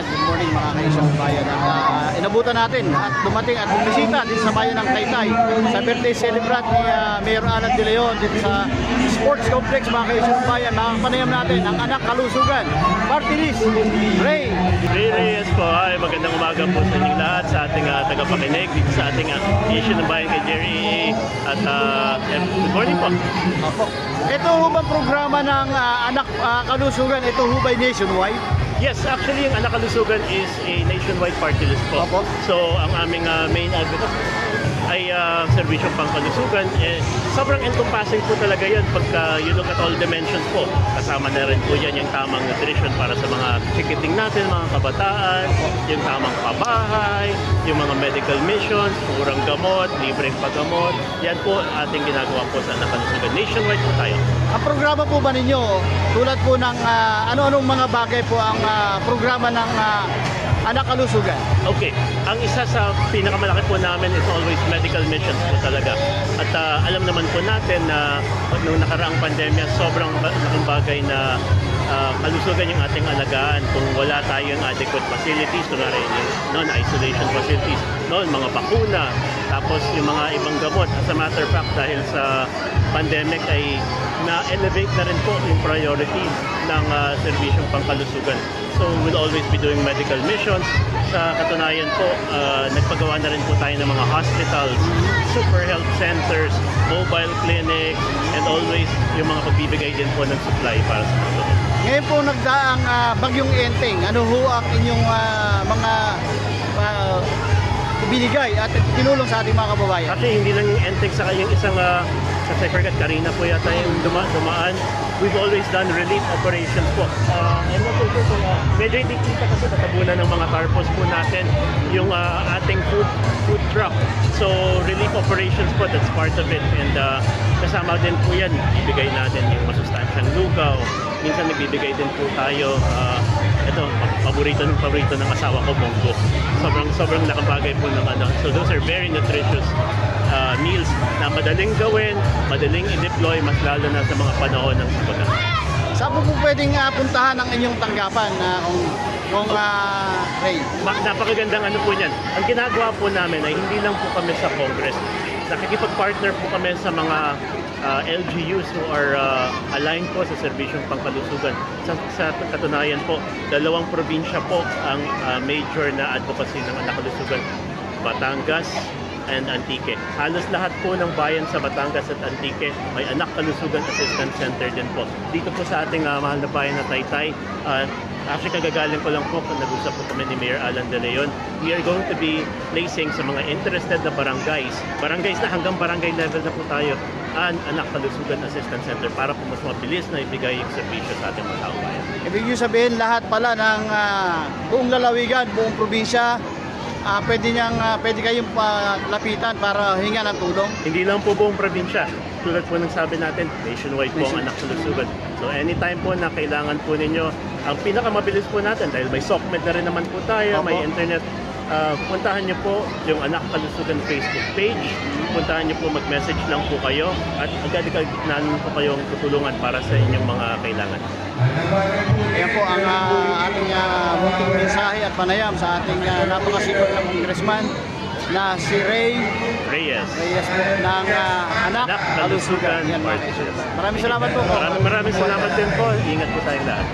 guys, good morning mga kaisang bayan. At inabutan natin at dumating at bumisita dito sa bayan ng Taytay sa birthday celebrant ni Mayor Alan De Leon dito sa Sports Complex mga kaisang bayan. Makapanayam natin ang anak kalusugan, Party List, Ray. Ray Reyes po, ay magandang umaga po sa inyong lahat, sa ating tagapakinig dito sa ating issue ng bayan kay Jerry at good morning po. Opo. Ito ho ba programa ng anak kalusugan? Ito ho ba nationwide? Yes, actually yung anak kalusugan is a nationwide party list po. Opo. So ang aming main advocacy ay serbisyong pangkalusugan. Sobrang encompassing po talaga yan pagka you look at all dimensions po. Kasama na rin po yan yung tamang nutrition para sa mga chikiting natin, mga kabataan, yung tamang pabahay, yung mga medical missions, murang gamot, libreng paggamot. Yan po ating ginagawa po sa anak kalusugan. Nationwide po tayo. Ang programa po ba ninyo, tulad po ng ano-anong mga bagay po ang programa ng anak kalusugan? Okay, ang isa sa pinakamalaki po namin is always medical missions po talaga. At alam naman po natin na nung nakaraang pandemya, sobrang laking bagay na kalusugan yung ating alagaan kung wala tayong adequate facilities, kunwari yung non-isolation facilities, mga bakuna, tapos yung mga ibang gamot. As a matter of fact, dahil sa pandemic ay na-elevate na rin po yung priority ng serbisyong pangkalusugan. So we'll always be doing medical missions. Sa katunayan po, nagpagawa na rin po tayo ng mga hospitals, super health centers, mobile clinics, and always yung mga pagbibigay din po ng supply para sa mga gamot. Ngayon po nagdaang bagyong Enteng, ano ho ang inyong mga binigay at tinulong sa ating mga kababayan? Actually, hindi lang yung Enteng, saka yung isang sa Cybergat, Karina po yata yung dumaan. We've always done relief operations po. I'm not so sure kung medyo hindi kita kasi natabunan ng mga tarpos po natin yung ating food truck. So relief operations po, that's part of it. And kasama din po yan, ibigay natin yung masustansyang lugaw. Minsan nagbibigay din po tayo, ito, paborito ng asawa ko, munggo. Sobrang nakabagay po ng ano. So those are very nutritious meals na madaling gawin, madaling i-deploy, mas lalo na sa mga panahon ng sabagan. Saan po pwedeng puntahan ang inyong tanggapan kung Ray? Napakagandang ano po niyan. Ang ginagawa po namin ay hindi lang po kami sa Congress. Nakikipag-partner po kami sa mga LGUs who are aligned po sa serbisyong pangkalusugan. Sa katunayan po, 2 probinsya po ang major na advocacy ng anak kalusugan. Batangas and Antique. Halos lahat po ng bayan sa Batangas at Antique may anak kalusugan assistance center din po. Dito po sa ating mahal na bayan na Taytay, actually kagagaling ko lang po kung nag-usap po kami ni Mayor Alan De Leon. We are going to be placing sa mga interested na barangays na hanggang barangay level na po tayo, ang anak kalusugan assistance center para po mas mabilis na ibigay yung serbisyo sa ating mga taong bayan. Ibig nyo sabihin lahat pala ng buong lalawigan, buong probinsya, pwede kayong lapitan para hinga ng tulong? Hindi lang po buong probinsya. Tulad po ng sabi natin, nationwide po ang anak kalusugan. So anytime po na kailangan po ninyo, ang pinakamabilis po natin, dahil may SOCMED na rin naman po tayo, may internet, puntahan nyo po yung anak kalusugan Facebook page, puntahan nyo po, mag-message lang po kayo at agad-agad po kayong tutulungan para sa inyong mga kailangan. Kaya po ang ating munting mensahe at panayam sa ating napakasipag na congressman na si Ray Reyes po ng anak kalusugan. Yan, Party List. maraming salamat po. Maraming salamat din po. Ingat po tayong lahat.